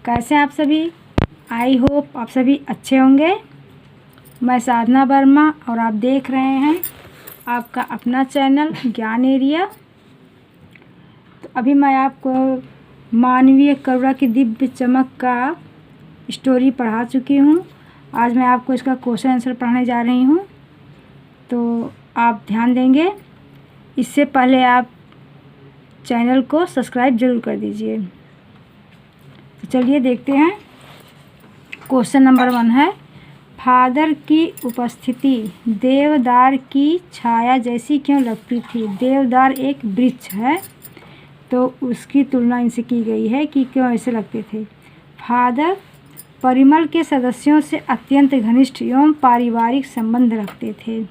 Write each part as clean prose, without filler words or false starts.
कैसे हैं आप सभी। आई होप आप सभी अच्छे होंगे। मैं साधना वर्मा और आप देख रहे हैं आपका अपना चैनल ज्ञान एरिया। तो अभी मैं आपको मानवीय करुणा की दिव्य चमक का स्टोरी पढ़ा चुकी हूँ। आज मैं आपको इसका क्वेश्चन आंसर पढ़ाने जा रही हूँ, तो आप ध्यान देंगे। इससे पहले आप चैनल को सब्सक्राइब ज़रूर कर दीजिए। तो चलिए देखते हैं। क्वेश्चन नंबर 1 है, फादर की उपस्थिति देवदार की छाया जैसी क्यों लगती थी। देवदार एक वृक्ष है, तो उसकी तुलना इनसे की गई है कि क्यों ऐसे लगते थे। फादर परिमल के सदस्यों से अत्यंत घनिष्ठ एवं पारिवारिक संबंध रखते थे।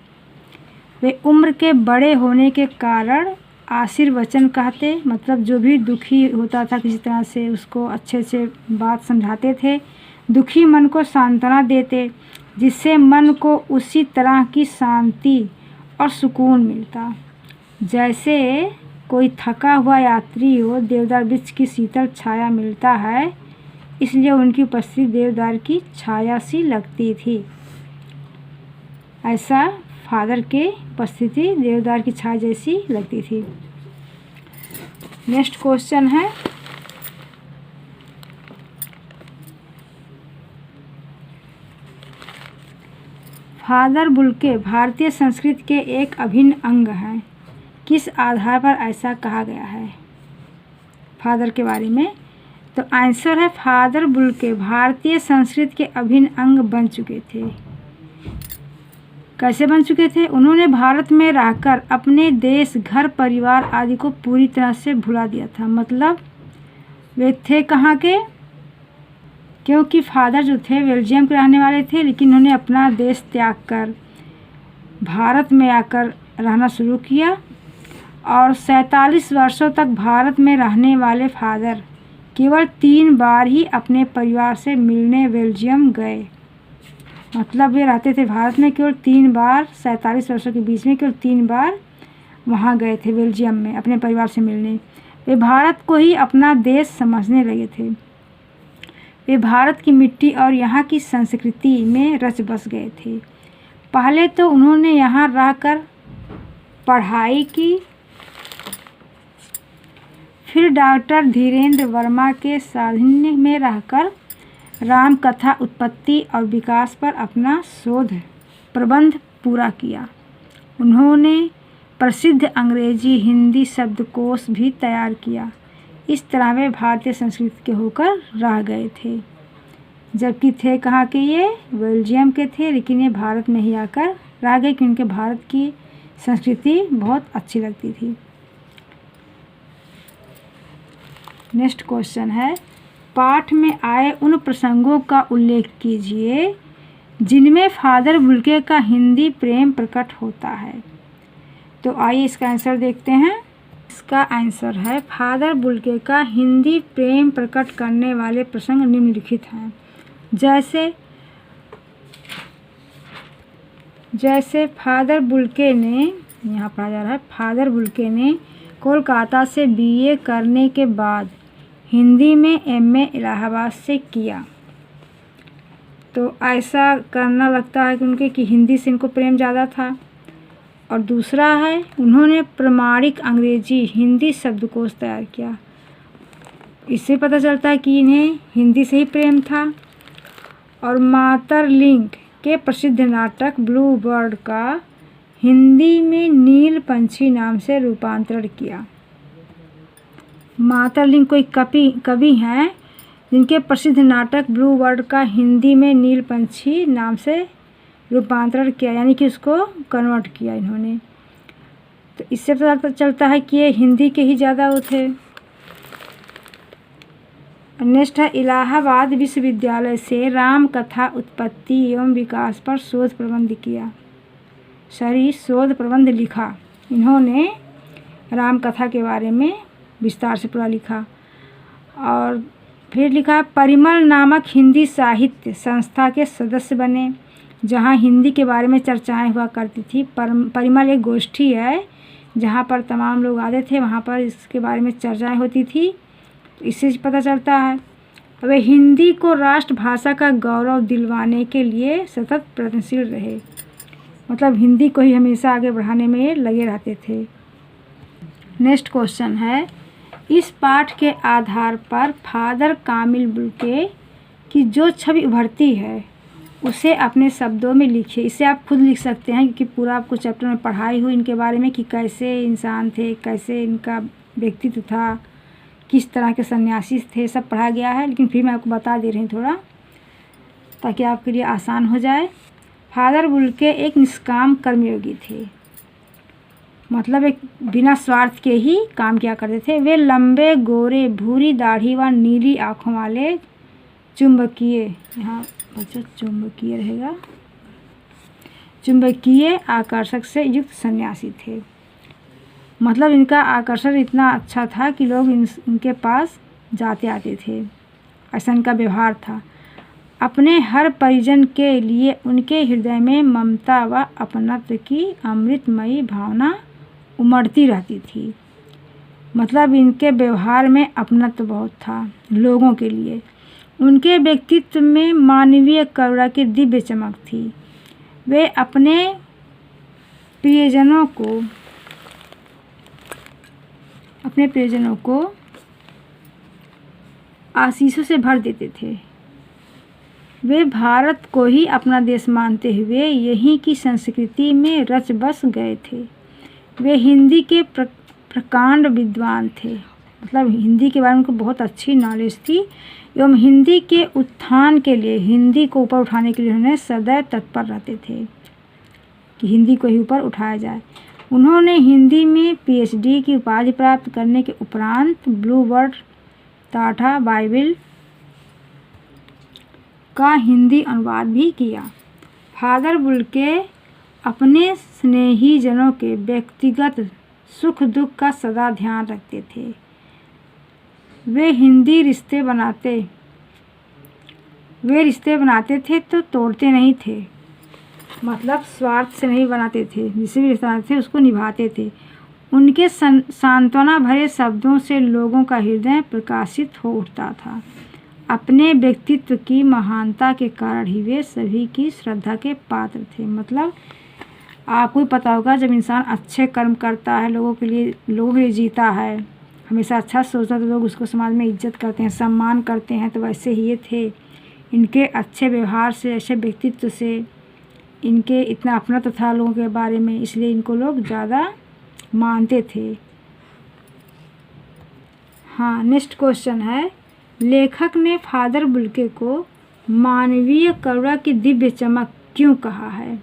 वे उम्र के बड़े होने के कारण आशीर्वचन कहते, मतलब जो भी दुखी होता था किसी तरह से उसको अच्छे से बात समझाते थे। दुखी मन को सांत्वना देते, जिससे मन को उसी तरह की शांति और सुकून मिलता जैसे कोई थका हुआ यात्री हो। देवदार वृक्ष की शीतल छाया मिलता है, इसलिए उनकी उपस्थिति देवदार की छाया सी लगती थी। ऐसा फादर के उपस्थिति देवदार की छाया जैसी लगती थी। नेक्स्ट क्वेश्चन है, फादर बुल्के भारतीय संस्कृति के एक अभिन्न अंग हैं। किस आधार पर ऐसा कहा गया है फादर के बारे में। तो आंसर है, फादर बुल्के भारतीय संस्कृति के अभिन्न अंग बन चुके थे। कैसे बन चुके थे। उन्होंने भारत में रहकर अपने देश, घर, परिवार आदि को पूरी तरह से भुला दिया था। मतलब वे थे कहाँ के, क्योंकि फादर जो थे बेल्जियम के रहने वाले थे, लेकिन उन्होंने अपना देश त्याग कर भारत में आकर रहना शुरू किया। और 47 वर्षों तक भारत में रहने वाले फादर केवल 3 बार ही अपने परिवार से मिलने बेल्जियम गए। मतलब वे रहते थे भारत में केवल 3 बार, 47 वर्षों के बीच में केवल 3 बार वहाँ गए थे बेल्जियम में अपने परिवार से मिलने। वे भारत को ही अपना देश समझने लगे थे। वे भारत की मिट्टी और यहाँ की संस्कृति में रच बस गए थे। पहले तो उन्होंने यहाँ रहकर पढ़ाई की, फिर डॉक्टर धीरेन्द्र वर्मा के सानिध्य में रहकर राम कथा उत्पत्ति और विकास पर अपना शोध प्रबंध पूरा किया। उन्होंने प्रसिद्ध अंग्रेजी हिंदी शब्दकोश भी तैयार किया। इस तरह वे भारतीय संस्कृति के होकर रह गए थे। जबकि थे कहाँ के, ये बेल्जियम के थे, लेकिन ये भारत में ही आकर रह गए क्योंकि भारत की संस्कृति बहुत अच्छी लगती थी। नेक्स्ट क्वेश्चन है, पाठ में आए उन प्रसंगों का उल्लेख कीजिए जिनमें फादर बुल्के का हिंदी प्रेम प्रकट होता है। तो आइए इसका आंसर देखते हैं। इसका आंसर है, फादर बुल्के का हिंदी प्रेम प्रकट करने वाले प्रसंग निम्नलिखित हैं। जैसे फादर बुल्के ने, यहाँ पढ़ा जा रहा है, फादर बुल्के ने कोलकाता से BA करने के बाद हिंदी में MA इलाहाबाद से किया। तो ऐसा करना लगता है कि उनके कि हिंदी से इनको प्रेम ज़्यादा था। और दूसरा है, उन्होंने प्रमाणिक अंग्रेजी हिंदी शब्दकोश तैयार किया। इससे पता चलता है कि इन्हें हिंदी से ही प्रेम था। और मातरलिंग के प्रसिद्ध नाटक ब्लू बर्ड का हिंदी में नील पंछी नाम से रूपांतरण किया। मातरलिंग कोई कवि हैं जिनके प्रसिद्ध नाटक ब्लू बर्ड का हिंदी में नील पंछी नाम से रूपांतरण किया, यानी कि उसको कन्वर्ट किया इन्होंने। तो इससे पता चलता है कि ये हिंदी के ही ज़्यादा वो थे। नेक्स्ट है, इलाहाबाद विश्वविद्यालय से राम कथा उत्पत्ति एवं विकास पर शोध प्रबंध किया। शोध प्रबंध लिखा इन्होंने, राम कथा के बारे में विस्तार से पूरा लिखा। और फिर लिखा, परिमल नामक हिंदी साहित्य संस्था के सदस्य बने, जहाँ हिंदी के बारे में चर्चाएं हुआ करती थी। परिमल एक गोष्ठी है जहाँ पर तमाम लोग आते थे, वहाँ पर इसके बारे में चर्चाएं होती थी। इससे पता चलता है। वे हिंदी को राष्ट्रभाषा का गौरव दिलवाने के लिए सतत प्रयत्नशील रहे। मतलब हिंदी को ही हमेशा आगे बढ़ाने में लगे रहते थे। नेक्स्ट क्वेश्चन है, इस पाठ के आधार पर फादर कामिल बुल्के की जो छवि उभरती है उसे अपने शब्दों में लिखिए। इसे आप खुद लिख सकते हैं क्योंकि पूरा आपको चैप्टर में पढ़ाई हुई इनके बारे में कि कैसे इंसान थे, कैसे इनका व्यक्तित्व था, किस तरह के सन्यासी थे, सब पढ़ा गया है। लेकिन फिर मैं आपको बता दे रही हूँ थोड़ा, ताकि आपके लिए आसान हो जाए। फादर बुल्के एक निष्काम कर्मयोगी थे, मतलब एक बिना स्वार्थ के ही काम किया करते थे। वे लंबे गोरे भूरी दाढ़ी व नीली आँखों वाले चुंबकीय, यहाँ बच्चा चुंबकीय रहेगा, चुंबकीय आकर्षक से युक्त सन्यासी थे। मतलब इनका आकर्षण इतना अच्छा था कि लोग इनके पास जाते आते थे, ऐसा इनका व्यवहार था। अपने हर परिजन के लिए उनके हृदय में ममता व अपनत्व की अमृतमयी भावना उमड़ती रहती थी। मतलब इनके व्यवहार में अपनत्व बहुत था लोगों के लिए। उनके व्यक्तित्व में मानवीय करुणा की दिव्य चमक थी। वे अपने प्रियजनों को आशीषों से भर देते थे। वे भारत को ही अपना देश मानते हुए यहीं की संस्कृति में रच बस गए थे। वे हिंदी के प्रकांड विद्वान थे, मतलब हिंदी के बारे में उनको बहुत अच्छी नॉलेज थी एवं हिंदी के उत्थान के लिए, हिंदी को ऊपर उठाने के लिए उन्होंने सदैव तत्पर रहते थे कि हिंदी को ही ऊपर उठाया जाए। उन्होंने हिंदी में PhD की उपाधि प्राप्त करने के उपरांत ब्लू बर्ड तथा बाइबिल का हिंदी अनुवाद भी किया। फादर बुल्के अपने स्नेही जनों के व्यक्तिगत सुख दुख का सदा ध्यान रखते थे। वे रिश्ते बनाते थे तो तोड़ते नहीं थे, मतलब स्वार्थ से नहीं बनाते थे, जिसे भी रिश्ता बनाते थे उसको निभाते थे। उनके सांत्वना भरे शब्दों से लोगों का हृदय प्रकाशित हो उठता था। अपने व्यक्तित्व की महानता के कारण ही वे सभी की श्रद्धा के पात्र थे। मतलब आपको भी पता होगा, जब इंसान अच्छे कर्म करता है, लोगों के लिए जीता है, हमेशा अच्छा सोचता है, तो लोग उसको समाज में इज्जत करते हैं, सम्मान करते हैं। तो वैसे ही ये थे। इनके अच्छे व्यवहार से, अच्छे व्यक्तित्व से, इनके इतना अपनत्व था लोगों के बारे में, इसलिए इनको लोग ज़्यादा मानते थे। हाँ, नेक्स्ट क्वेश्चन है, लेखक ने फादर बुल्के को मानवीय करुणा की दिव्य चमक क्यों कहा है?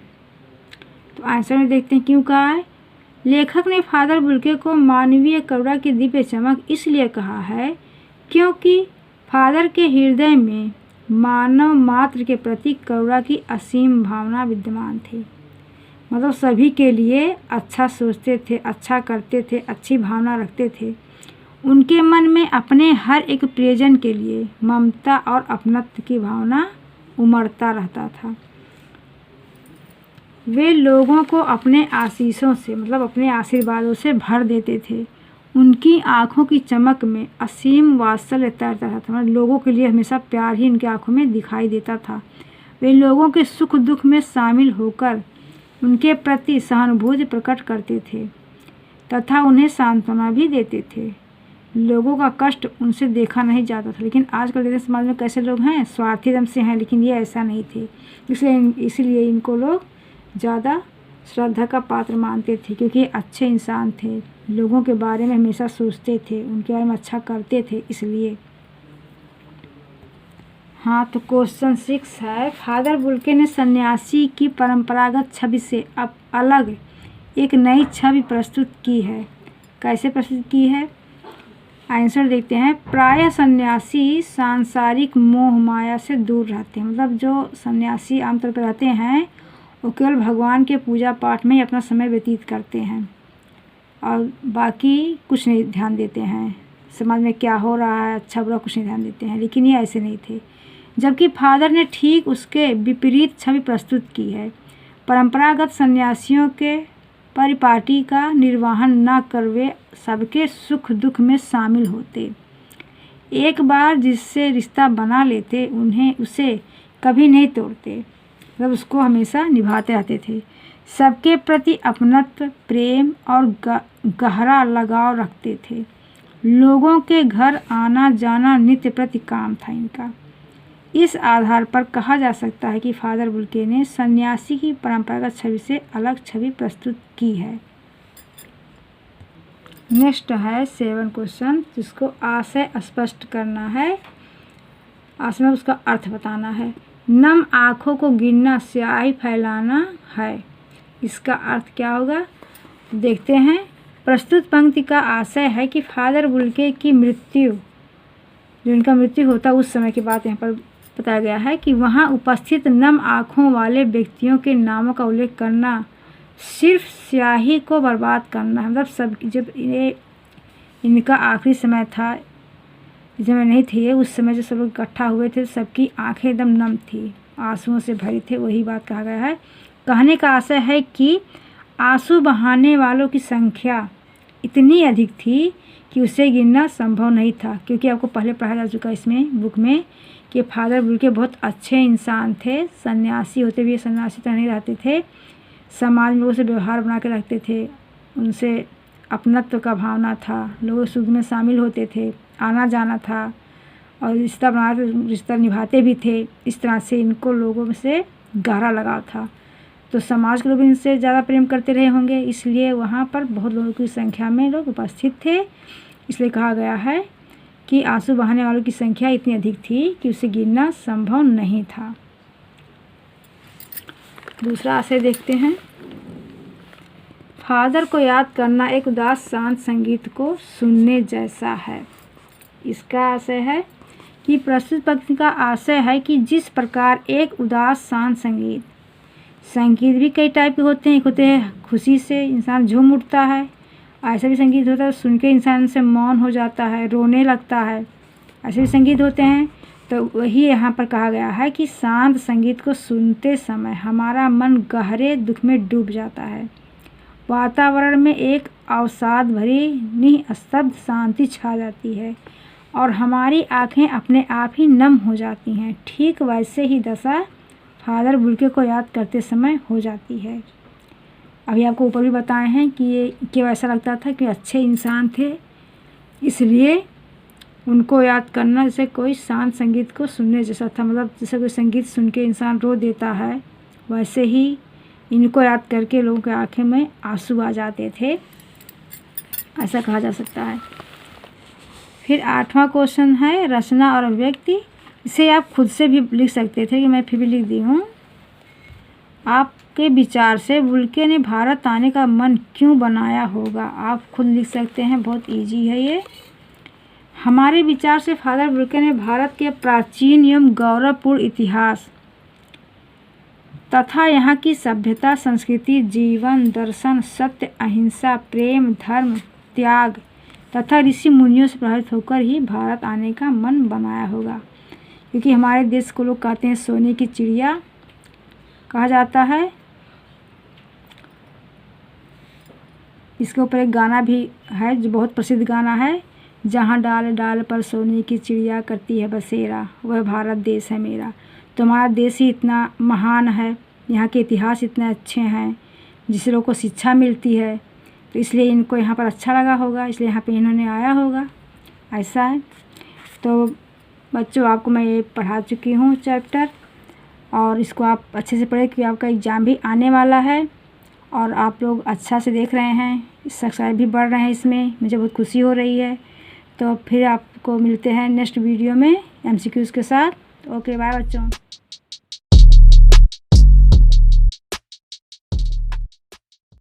तो आंसर में देखते हैं क्यों कहा है। लेखक ने फादर बुल्के को मानवीय करुणा की दिव्य चमक इसलिए कहा है क्योंकि फादर के हृदय में मानव मात्र के प्रति करुणा की असीम भावना विद्यमान थी। मतलब सभी के लिए अच्छा सोचते थे, अच्छा करते थे, अच्छी भावना रखते थे। उनके मन में अपने हर एक प्रियजन के लिए ममता और अपनत्व की भावना उमड़ता रहता था। वे लोगों को अपने आशीषों से, मतलब अपने आशीर्वादों से भर देते थे। उनकी आँखों की चमक में असीम वात्सल्य तैरता था। मतलब लोगों के लिए हमेशा प्यार ही उनकी आँखों में दिखाई देता था। वे लोगों के सुख दुख में शामिल होकर उनके प्रति सहानुभूति प्रकट करते थे तथा उन्हें सांत्वना भी देते थे। लोगों का कष्ट उनसे देखा नहीं जाता था। लेकिन आजकल के समाज में कैसे लोग हैं, स्वार्थी दम से हैं, लेकिन ये ऐसा नहीं थे। इसलिए इनको लोग ज़्यादा श्रद्धा का पात्र मानते थे, क्योंकि अच्छे इंसान थे, लोगों के बारे में हमेशा सोचते थे, उनके बारे में अच्छा करते थे, इसलिए। हाँ, तो क्वेश्चन 6 है, फादर बुल्के ने सन्यासी की परंपरागत छवि से अब अलग एक नई छवि प्रस्तुत की है। कैसे प्रस्तुत की है? आंसर देखते हैं। प्रायः सन्यासी सांसारिक मोह माया से दूर रहते हैं। मतलब जो सन्यासी आमतौर पर रहते हैं वो केवल भगवान के पूजा पाठ में ही अपना समय व्यतीत करते हैं और बाकी कुछ नहीं ध्यान देते हैं, समाज में क्या हो रहा है अच्छा बुरा कुछ नहीं ध्यान देते हैं। लेकिन ये ऐसे नहीं थे, जबकि फादर ने ठीक उसके विपरीत छवि प्रस्तुत की है। परंपरागत सन्यासियों के परिपाटी का निर्वहन न कर वे सबके सुख दुख में शामिल होते। एक बार जिससे रिश्ता बना लेते उन्हें उसे कभी नहीं तोड़ते, मतलब उसको हमेशा निभाते रहते थे। सबके प्रति अपनत्व, प्रेम और गहरा लगाव रखते थे। लोगों के घर आना जाना नित्य प्रति काम था इनका। इस आधार पर कहा जा सकता है कि फादर बुल्के ने सन्यासी की परंपरागत छवि से अलग छवि प्रस्तुत की है। नेक्स्ट है 7 क्वेश्चन, जिसको आशय स्पष्ट करना है, आशय में उसका अर्थ बताना है। नम आँखों को गिनना स्याही फैलाना है, इसका अर्थ क्या होगा देखते हैं। प्रस्तुत पंक्ति का आशय है कि फादर बुल्के की मृत्यु, जो उनका मृत्यु होता उस समय की बात यहाँ पर बताया गया है कि वहाँ उपस्थित नम आँखों वाले व्यक्तियों के नामों का उल्लेख करना सिर्फ स्याही को बर्बाद करना है। मतलब सब जब ये इनका आखिरी समय था, इस समय नहीं थे ये, उस समय जो सब लोग इकट्ठा हुए थे सबकी आंखें एकदम नम थी, आंसुओं से भरी थे, वही बात कहा गया है। कहने का आशय है कि आंसू बहाने वालों की संख्या इतनी अधिक थी कि उसे गिनना संभव नहीं था, क्योंकि आपको पहले पढ़ा जा चुका इसमें बुक में कि फादर बुल्के बहुत अच्छे इंसान थे। सन्यासी होते हुए सन्यासी तो नहीं रहते थे, समाज में लोगों से व्यवहार बना के रखते थे, उनसे अपनत्व का भावना था, लोग सुख में शामिल होते थे, आना जाना था और रिश्ता बनाते, रिश्ता निभाते भी थे। इस तरह से इनको लोगों से गहरा लगाव था, तो समाज के लोग इनसे ज़्यादा प्रेम करते रहे होंगे, इसलिए वहाँ पर बहुत लोगों की संख्या में लोग उपस्थित थे। इसलिए कहा गया है कि आंसू बहाने वालों की संख्या इतनी अधिक थी कि उसे गिनना संभव नहीं था। दूसरा आशय देखते हैं। फादर को याद करना एक उदास शांत संगीत को सुनने जैसा है, इसका आशय है कि प्रस्तुत पंक्ति का आशय है कि जिस प्रकार एक उदास शांत संगीत भी कई टाइप के होते हैं। एक होते हैं खुशी से इंसान झूम उठता है, ऐसा भी संगीत होता है सुन के इंसान से मौन हो जाता है, रोने लगता है, ऐसे भी संगीत होते हैं। तो वही यहाँ पर कहा गया है कि शांत संगीत को सुनते समय हमारा मन गहरे दुख में डूब जाता है, वातावरण में एक अवसाद भरी निस्तब्ध शांति छा जाती है और हमारी आँखें अपने आप ही नम हो जाती हैं। ठीक वैसे ही दशा फादर बुल्के को याद करते समय हो जाती है। अभी आपको ऊपर भी बताए हैं कि ये क्यों ऐसा लगता था कि अच्छे इंसान थे, इसलिए उनको याद करना जैसे कोई शांत संगीत को सुनने जैसा था। मतलब जैसे कोई संगीत सुन के इंसान रो देता है, वैसे ही इनको याद करके लोगों की आँखें में आंसू आ जाते थे, ऐसा कहा जा सकता है। फिर 8वां क्वेश्चन है रचना और अभिव्यक्ति। इसे आप खुद से भी लिख सकते थे, कि मैं फिर भी लिख दी हूँ। आपके विचार से बुल्के ने भारत आने का मन क्यों बनाया होगा, आप खुद लिख सकते हैं, बहुत इजी है ये। हमारे विचार से फादर बुल्के ने भारत के प्राचीन एवं गौरवपूर्ण इतिहास तथा यहाँ की सभ्यता, संस्कृति, जीवन दर्शन, सत्य, अहिंसा, प्रेम, धर्म, त्याग तथा ऋषि मुनियों से प्रभावित होकर ही भारत आने का मन बनाया होगा। क्योंकि हमारे देश को लोग कहते हैं सोने की चिड़िया कहा जाता है। इसके ऊपर एक गाना भी है जो बहुत प्रसिद्ध गाना है, जहाँ डाल डाल पर सोने की चिड़िया करती है बसेरा, वह भारत देश है मेरा। तो हमारा देश ही इतना महान है, यहाँ के इतिहास इतने अच्छे हैं, जिससे लोगों को शिक्षा मिलती है, तो इसलिए इनको यहाँ पर अच्छा लगा होगा, इसलिए यहाँ पे इन्होंने आया होगा, ऐसा है। तो बच्चों आपको मैं ये पढ़ा चुकी हूँ चैप्टर, और इसको आप अच्छे से पढ़ें क्योंकि आपका एग्ज़ाम भी आने वाला है और आप लोग अच्छा से देख रहे हैं, सब्सक्राइब भी बढ़ रहे हैं, इसमें मुझे बहुत खुशी हो रही है। तो फिर आपको मिलते हैं नेक्स्ट वीडियो में MCQs के साथ। ओके बाय बच्चों।